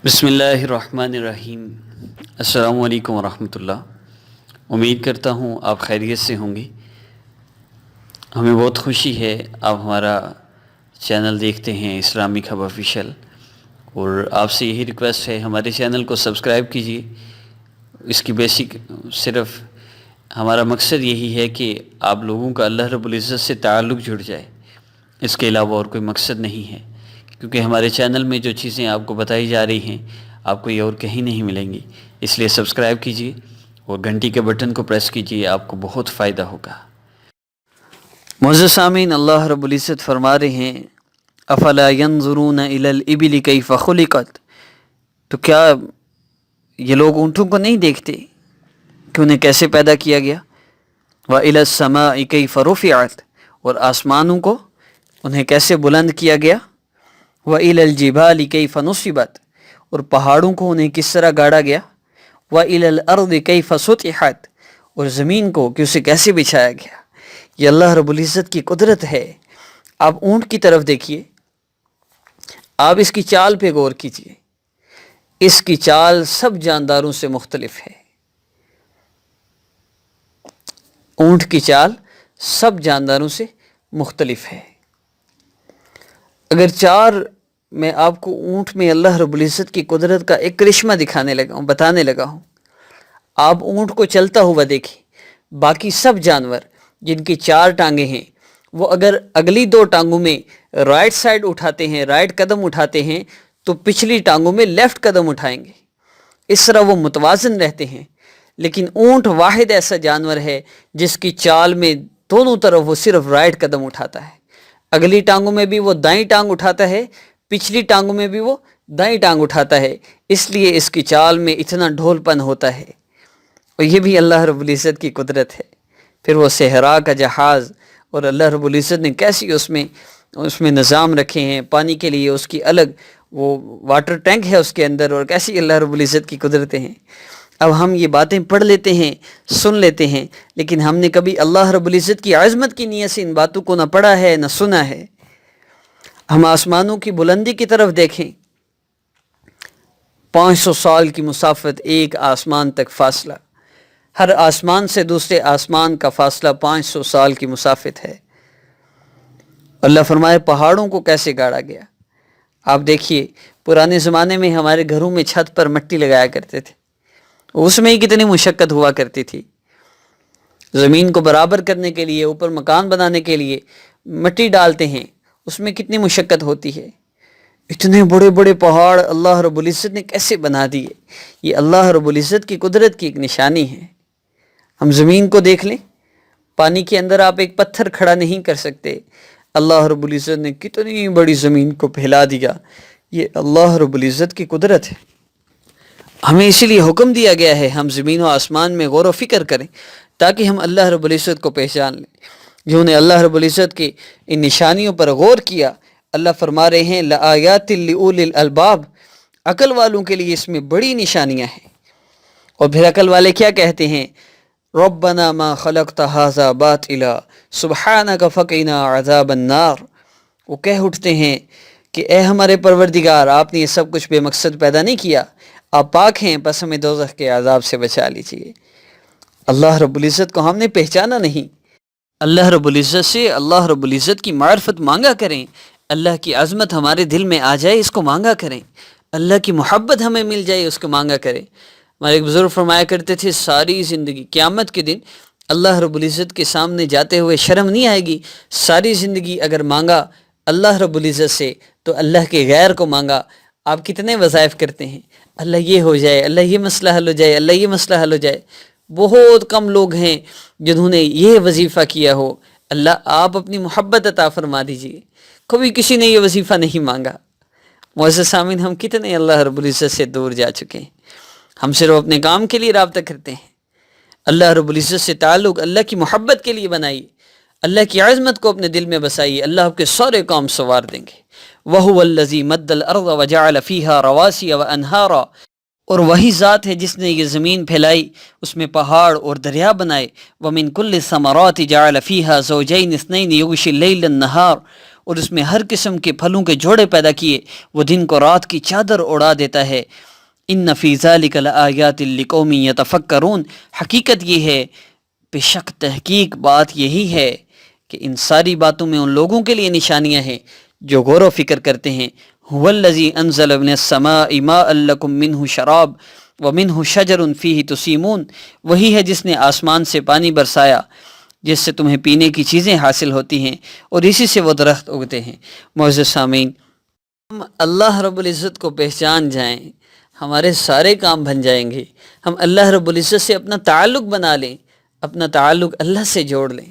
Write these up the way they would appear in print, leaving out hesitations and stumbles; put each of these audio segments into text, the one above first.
بسم اللہ الرحمن الرحیم۔ السلام علیکم ورحمۃ اللہ۔ امید کرتا ہوں آپ خیریت سے ہوں گے۔ ہمیں بہت خوشی ہے آپ ہمارا چینل دیکھتے ہیں اسلامک ہب آفیشیل، اور آپ سے یہی ریکویسٹ ہے ہمارے چینل کو سبسکرائب کیجیے۔ اس کی بیسک صرف ہمارا مقصد یہی ہے کہ آپ لوگوں کا اللہ رب العزت سے تعلق جڑ جائے، اس کے علاوہ اور کوئی مقصد نہیں ہے، کیونکہ ہمارے چینل میں جو چیزیں آپ کو بتائی جا رہی ہیں آپ کو یہ اور کہیں نہیں ملیں گی۔ اس لیے سبسکرائب کیجیے اور گھنٹی کے بٹن کو پریس کیجیے، آپ کو بہت فائدہ ہوگا۔ معزز سامعین، اللہ رب العزت فرما رہے ہیں افلا ينظرون الى الابل كيف خلقت، تو کیا یہ لوگ اونٹوں کو نہیں دیکھتے کہ انہیں کیسے پیدا کیا گیا؟ وَإِلَى السَّمَاءِ كَيْفَ رُفِعَتْ، اور آسمانوں کو انہیں کیسے بلند کیا گیا؟ وَإِلَى الْجِبَالِ كَيْفَ نُصِبَتْ، اور پہاڑوں کو انہیں کس طرح گاڑا گیا؟ وَإِلَى الْأَرْضِ كَيْفَ سُطِحَتْ، اور زمین کو کہ اسے کیسے بچھایا گیا۔ یہ اللہ رب العزت کی قدرت ہے۔ آپ اونٹ کی طرف دیکھیے، آپ اس کی چال پہ غور کیجیے، اس کی چال سب جانداروں سے مختلف ہے۔ اونٹ کی چال سب جانداروں سے مختلف ہے۔ اگر میں آپ کو اونٹ میں اللہ رب العزت کی قدرت کا ایک کرشمہ بتانے لگا ہوں، آپ اونٹ کو چلتا ہوا دیکھیں، باقی سب جانور جن کی 4 ٹانگیں ہیں وہ اگر اگلی 2 ٹانگوں میں رائٹ سائڈ اٹھاتے ہیں، رائٹ قدم اٹھاتے ہیں، تو پچھلی ٹانگوں میں لیفٹ قدم اٹھائیں گے۔ اس طرح وہ متوازن رہتے ہیں۔ لیکن اونٹ واحد ایسا جانور ہے جس کی چال میں دونوں طرف وہ صرف رائٹ قدم اٹھاتا ہے، اگلی ٹانگوں میں بھی وہ دائیں ٹانگ اٹھاتا ہے، پچھلی ٹانگوں میں بھی وہ دائیں ٹانگ اٹھاتا ہے۔ اس لیے اس کی چال میں اتنا ڈھول پن ہوتا ہے، اور یہ بھی اللہ رب العزت کی قدرت ہے۔ پھر وہ صحرا کا جہاز، اور اللہ رب العزت نے کیسی اس میں نظام رکھے ہیں، پانی کے لیے اس کی الگ وہ واٹر ٹینک ہے اس کے اندر، اور کیسی اللہ رب العزت کی قدرتیں ہیں۔ اب ہم یہ باتیں پڑھ لیتے ہیں، سن لیتے ہیں، لیکن ہم نے کبھی اللہ رب العزت کی عظمت کی نیت سے ان باتوں کو نہ پڑھا ہے نہ سنا ہے۔ ہم آسمانوں کی بلندی کی طرف دیکھیں، 500 سال کی مسافت ایک آسمان تک فاصلہ، ہر آسمان سے دوسرے آسمان کا فاصلہ 500 سال کی مسافت ہے۔ اللہ فرمائے پہاڑوں کو کیسے گاڑا گیا۔ آپ دیکھیے، پرانے زمانے میں ہمارے گھروں میں چھت پر مٹی لگایا کرتے تھے، اس میں ہی کتنی مشقت ہوا کرتی تھی۔ زمین کو برابر کرنے کے لیے، اوپر مکان بنانے کے لیے مٹی ڈالتے ہیں، اس میں کتنی مشقت ہوتی ہے۔ اتنے بڑے بڑے پہاڑ اللہ رب العزت نے کیسے بنا دیے؟ یہ اللہ رب العزت کی قدرت کی ایک نشانی ہے۔ ہم زمین کو دیکھ لیں، پانی کے اندر آپ ایک پتھر کھڑا نہیں کر سکتے، اللہ رب العزت نے کتنی بڑی زمین کو پھیلا دیا۔ یہ اللہ رب العزت کی قدرت ہے۔ ہمیں اسی لیے حکم دیا گیا ہے ہم زمین و آسمان میں غور و فکر کریں، تاکہ ہم اللہ رب العزت کو پہچان لیں۔ جنہوں نے اللہ رب العزت کی ان نشانیوں پر غور کیا، اللہ فرما رہے ہیں لآیات لأولی الالباب، عقل والوں کے لیے اس میں بڑی نشانیاں ہیں۔ اور پھر عقل والے کیا کہتے ہیں؟ ربنا ما خلقت ھذا باطلا سبحانک فقنا عذاب النار۔ وہ کہہ اٹھتے ہیں کہ اے ہمارے پروردگار، آپ نے یہ سب کچھ بے مقصد پیدا نہیں کیا، آپ پاک ہیں، بس ہمیں دوزخ کے عذاب سے بچا لیجیے۔ اللہ رب العزت کو ہم نے پہچانا نہیں۔ اللہ رب العزت سے اللہ رب العزت کی معرفت مانگا کریں، اللہ کی عظمت ہمارے دل میں آ جائے اس کو مانگا کریں، اللہ کی محبت ہمیں مل جائے اس کو مانگا کریں۔ ہمارے ایک بزرگ فرمایا کرتے تھے ساری زندگی قیامت کے دن اللہ رب العزت کے سامنے جاتے ہوئے شرم نہیں آئے گی۔ ساری زندگی اگر مانگا اللہ رب العزت سے تو اللہ کے غیر کو مانگا۔ آپ کتنے وظائف کرتے ہیں، اللہ یہ ہو جائے، اللہ یہ مسئلہ حل ہو جائے، اللہ یہ مسئلہ حل ہو جائے۔ بہت کم لوگ ہیں جنہوں نے یہ وظیفہ کیا ہو، اللہ آپ اپنی محبت عطا فرما دیجیے۔ کبھی کسی نے یہ وظیفہ نہیں مانگا۔ معزز سامعین، ہم کتنے اللہ رب العزت سے دور جا چکے ہیں۔ ہم صرف اپنے کام کے لیے رابطہ کرتے ہیں۔ اللہ رب العزت سے تعلق اللہ کی محبت کے لیے بنائیے، اللہ کی عظمت کو اپنے دل میں بسائیے، اللہ آپ کے سارے کام سنوار دیں گے۔ وَهُوَ الَّذِي مَدَّ الْأَرْضَ وَجَعَلَ فِيهَا رَوَاسِيَ وَأَنْهَارًا، اور وہی ذات ہے جس نے یہ زمین پھیلائی، اس میں پہاڑ اور دریا بنائے۔ وَمِن كُلِّ الثَّمَرَاتِ جَعَلَ فِيهَا زَوْجَيْنِ اثْنَيْنِ يُغْشِي اللَّيْلَ النَّهَارَ، اور اس میں ہر قسم کے پھلوں کے جوڑے پیدا کیے، وہ دن کو رات کی چادر اڑا دیتا ہے۔ ان فی ذلک لآیات لقوم یتفکرون، حقیقت یہ ہے، بے شک تحقیق بات یہی ہے کہ ان ساری باتوں میں ان لوگوں کے لیے نشانیاں ہیں جو غور و فکر کرتے ہیں۔ هو الذی انزل من السماء ماء لکم منہ شراب ومنہ شجر فیہ تسیمون، وہی ہے جس نے آسمان سے پانی برسایا جس سے تمہیں پینے کی چیزیں حاصل ہوتی ہیں اور اسی سے وہ درخت اگتے ہیں۔ معزز سامعین، ہم اللہ رب العزت کو پہچان جائیں، ہمارے سارے کام بن جائیں گے۔ ہم اللہ رب العزت سے اپنا تعلق بنا لیں، اپنا تعلق اللہ سے جوڑ لیں۔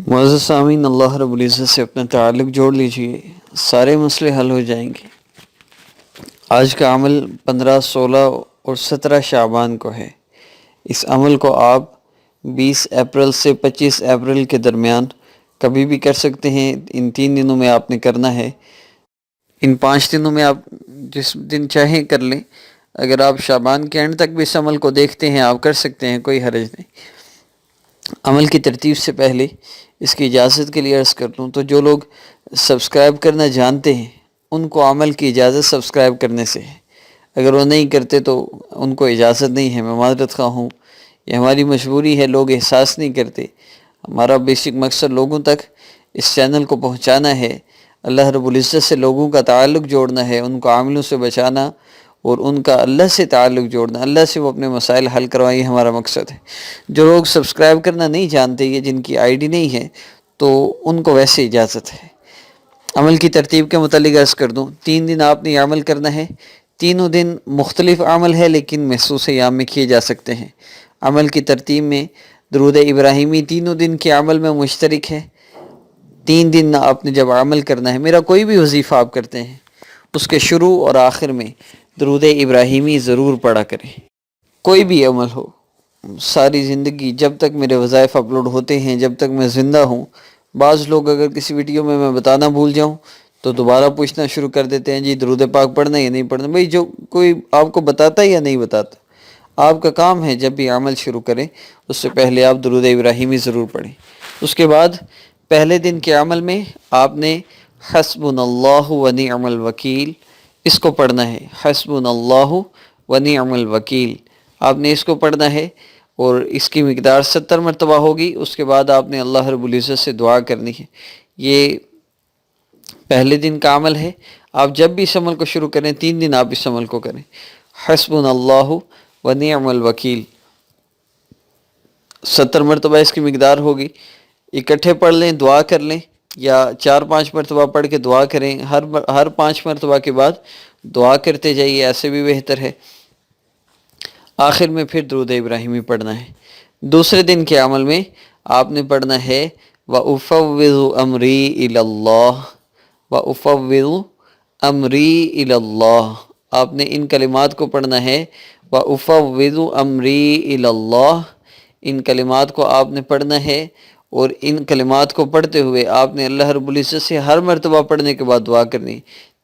معزز سامعین، اللہ رب العزت سے اپنا تعلق جوڑ لیجئے، سارے مسئلے حل ہو جائیں گے۔ آج کا عمل 15، 16 اور 17 شعبان کو ہے۔ اس عمل کو آپ 20 اپریل سے 25 اپریل کے درمیان کبھی بھی کر سکتے ہیں۔ ان 3 دنوں میں آپ نے کرنا ہے۔ ان 5 دنوں میں آپ جس دن چاہیں کر لیں۔ اگر آپ شعبان کے اینڈ تک بھی اس عمل کو دیکھتے ہیں آپ کر سکتے ہیں، کوئی حرج نہیں۔ عمل کی ترتیب سے پہلے اس کی اجازت کے لیے عرض کر لوں تو جو لوگ سبسکرائب کرنا جانتے ہیں ان کو عمل کی اجازت سبسکرائب کرنے سے ہے، اگر وہ نہیں کرتے تو ان کو اجازت نہیں ہے۔ میں معذرت خواہ ہوں، یہ ہماری مجبوری ہے، لوگ احساس نہیں کرتے۔ ہمارا بیسک مقصد لوگوں تک اس چینل کو پہنچانا ہے، اللہ رب العزت سے لوگوں کا تعلق جوڑنا ہے، ان کو عاملوں سے بچانا اور ان کا اللہ سے تعلق جوڑنا، اللہ سے وہ اپنے مسائل حل کروائیں، یہ ہمارا مقصد ہے۔ جو لوگ سبسکرائب کرنا نہیں جانتے یا جن کی آئی ڈی نہیں ہے تو ان کو ویسے اجازت ہے۔ عمل کی ترتیب کے متعلق عرض کر دوں، 3 دن آپ نے یہ عمل کرنا ہے۔ تینوں دن مختلف عمل ہے لیکن محسوس ایام میں کیے جا سکتے ہیں۔ عمل کی ترتیب میں درود ابراہیمی تینوں دن کے عمل میں مشترک ہے۔ 3 دن آپ نے جب عمل کرنا ہے، میرا کوئی بھی وظیفہ آپ کرتے ہیں اس کے شروع اور آخر میں درود ابراہیمی ضرور پڑھا کریں۔ کوئی بھی عمل ہو، ساری زندگی جب تک میرے وظائف اپلوڈ ہوتے ہیں، جب تک میں زندہ ہوں، بعض لوگ اگر کسی ویڈیو میں بتانا بھول جاؤں تو دوبارہ پوچھنا شروع کر دیتے ہیں، جی درود پاک پڑھنا یا نہیں پڑھنا۔ بھئی جو کوئی آپ کو بتاتا یا نہیں بتاتا، آپ کا کام ہے جب بھی عمل شروع کریں اس سے پہلے آپ درود ابراہیمی ضرور پڑھیں۔ اس کے بعد پہلے دن کے عمل میں آپ نے حسبنا اللہ و نعم الوکیل اس کو پڑھنا ہے۔ حسبنا اللہ و نعم الوکیل آپ نے اس کو پڑھنا ہے اور اس کی مقدار 70 مرتبہ ہوگی۔ اس کے بعد آپ نے اللہ رب العزت سے دعا کرنی ہے۔ یہ پہلے دن کا عمل ہے۔ آپ جب بھی اس عمل کو شروع کریں 3 دن آپ اس عمل کو کریں۔ حسبنا اللہ و نعم الوکیل 70 مرتبہ اس کی مقدار ہوگی۔ اکٹھے پڑھ لیں، دعا کر لیں یا 4-5 مرتبہ پڑھ کے دعا کریں۔ ہر 5 مرتبہ کے بعد دعا کرتے جائیے، ایسے بھی بہتر ہے۔ آخر میں پھر درود ابراہیمی پڑھنا ہے۔ دوسرے دن کے عمل میں آپ نے پڑھنا ہے وَأُفَوِّضُ أَمْرِي إِلَى اللَّهِ وَأُفَوِّضُ أَمْرِي إِلَى اللَّهِ آپ نے ان کلمات کو پڑھنا ہے۔ وَأُفَوِّضُ أَمْرِي إِلَى اللَّهِ ان کلمات کو آپ نے پڑھنا ہے اور ان کلمات کو پڑھتے ہوئے آپ نے اللہ رب العزت سے ہر مرتبہ پڑھنے کے بعد دعا کرنی۔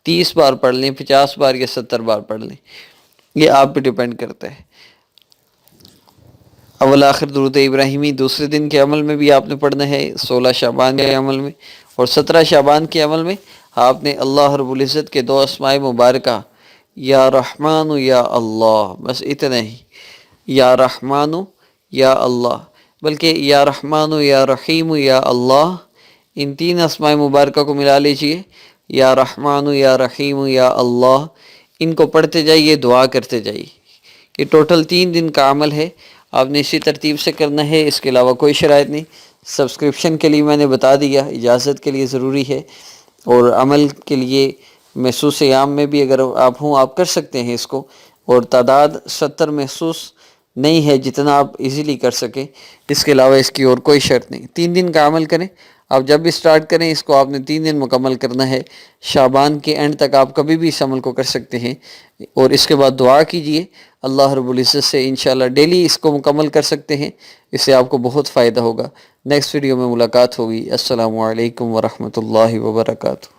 30 بار پڑھ لیں، 50 بار یا 70 بار پڑھ لیں، یہ آپ پہ ڈیپینڈ کرتا ہے۔ اول آخر درود ابراہیمی دوسرے دن کے عمل میں بھی آپ نے پڑھنا ہے، 16 شعبان کے عمل میں اور 17 شعبان کے عمل میں آپ نے اللہ رب العزت کے 2 اسماء مبارکہ یا رحمان یا اللہ، بس اتنا ہی، یا رحمان یا اللہ، بلکہ یا رحمان یا رحیم یا اللہ، ان 3 اسماء مبارکہ کو ملا لیجئے، یا رحمان یا رحیم یا اللہ، ان کو پڑھتے جائیے، دعا کرتے جائیے۔ یہ ٹوٹل 3 دن کا عمل ہے، آپ نے اسی ترتیب سے کرنا ہے، اس کے علاوہ کوئی شرائط نہیں۔ سبسکرپشن کے لیے میں نے بتا دیا، اجازت کے لیے ضروری ہے، اور عمل کے لیے محسوس ایام میں بھی اگر آپ ہوں آپ کر سکتے ہیں اس کو، اور تعداد 70 محسوس نہیں ہے جتنا آپ ایزیلی کر سکیں، اس کے علاوہ اس کی اور کوئی شرط نہیں۔ 3 دن کا عمل کریں، آپ جب بھی سٹارٹ کریں اس کو آپ نے 3 دن مکمل کرنا ہے۔ شعبان کے اینڈ تک آپ کبھی بھی اس عمل کو کر سکتے ہیں، اور اس کے بعد دعا کیجئے اللہ رب العزت سے، انشاءاللہ ڈیلی اس کو مکمل کر سکتے ہیں، اس سے آپ کو بہت فائدہ ہوگا۔ نیکسٹ ویڈیو میں ملاقات ہوگی۔ السلام علیکم ورحمۃ اللہ وبرکاتہ۔